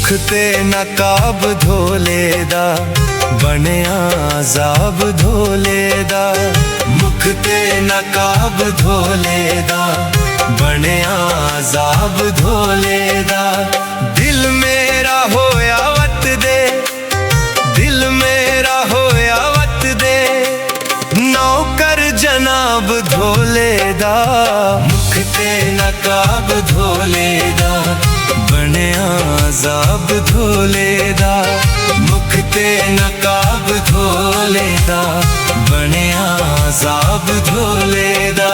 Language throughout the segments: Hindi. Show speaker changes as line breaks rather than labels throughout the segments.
मुख ते नकाब धोले दा बनिया अजाब धोले दा। मुख ते नकाब धोले दा बनिया अजाब धोले दा। दिल मेरा होया वत दे, दिल मेरा होया वत दे, नौकर जनाब धोले दा। मुख ते नकाब धोले दा बनिया अजाब धोले दा। मुख ते नकाब धोले दा बनिया अजाब धोले दा।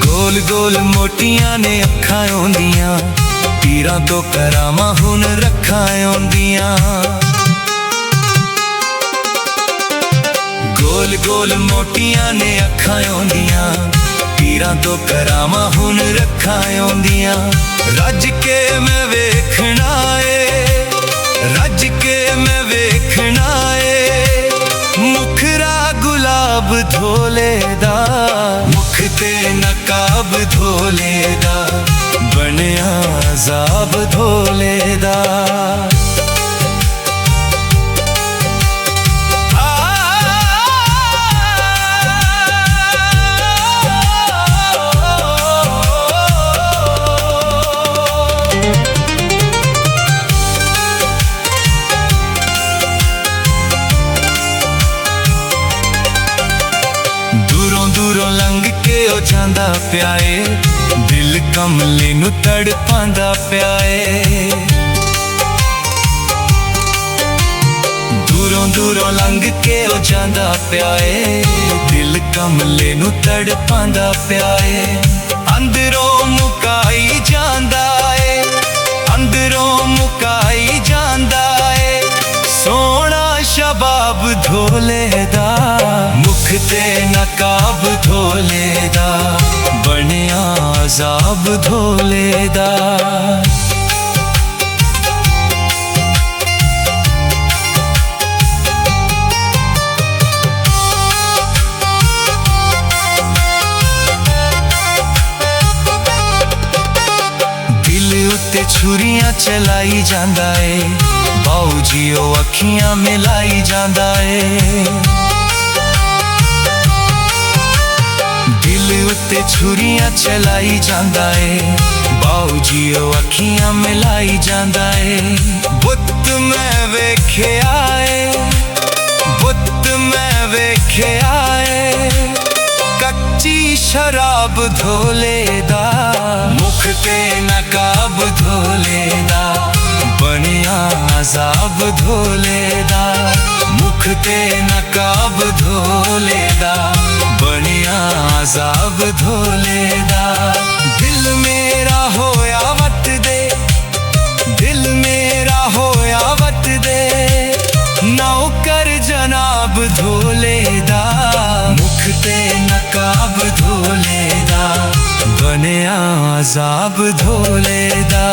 गोल गोल मोटियां ने अखां आउंदियां, पीरां तो करामा हुन रखां आउंदियां। गोल गोल मोटियां ने अखां आउंदियां, पीरां तो करामा हुन रखां आउंदियां। रज के मैं वेखना ए, रज के मैं वेखना ए, मुखरा गुलाब धोले दा। मुख ते नकाब धोले दा बनिया अजाब धोले दा। दूरों दूरों लंघ के ओ जांदा पिया ए, दिल कमले नू तड़पांदा पिया ए। दूरों दूरों लंघ के ओ जांदा पिया ए, दिल कमले नू तड़पांदा पिया ए। अंदरों मुकाई जांदा ए, अंदरों मुकाई जांदा ए, सोना शबाब धोले दा। मुख ते नकाब धोले दा बनिया अजाब धोले दा। दिल उत्ते छुरियां चलाई जांदा ए, बाऊ जी ओ अखियां मिलाई जांदा ए। दिल उत्ते छुरियां चलाई जांदा ए, बाऊ जी ओ अखियां मिलाई जांदा ए। बुत मैं वेख्या ए, बुत मैं वेख्या ए, कच्ची शराब धोले दा। मुख ते नकाब धोले दा बनिया अजाब धोले दा। मुख ते नकाब धोले दा बनिया अजाब धोले दा। दिल मेरा होया वत दे, दिल मेरा होया वत दे, नौकर जनाब धोले दा। मुख ते नकाब धोले दा बनिया अजाब धोले दा।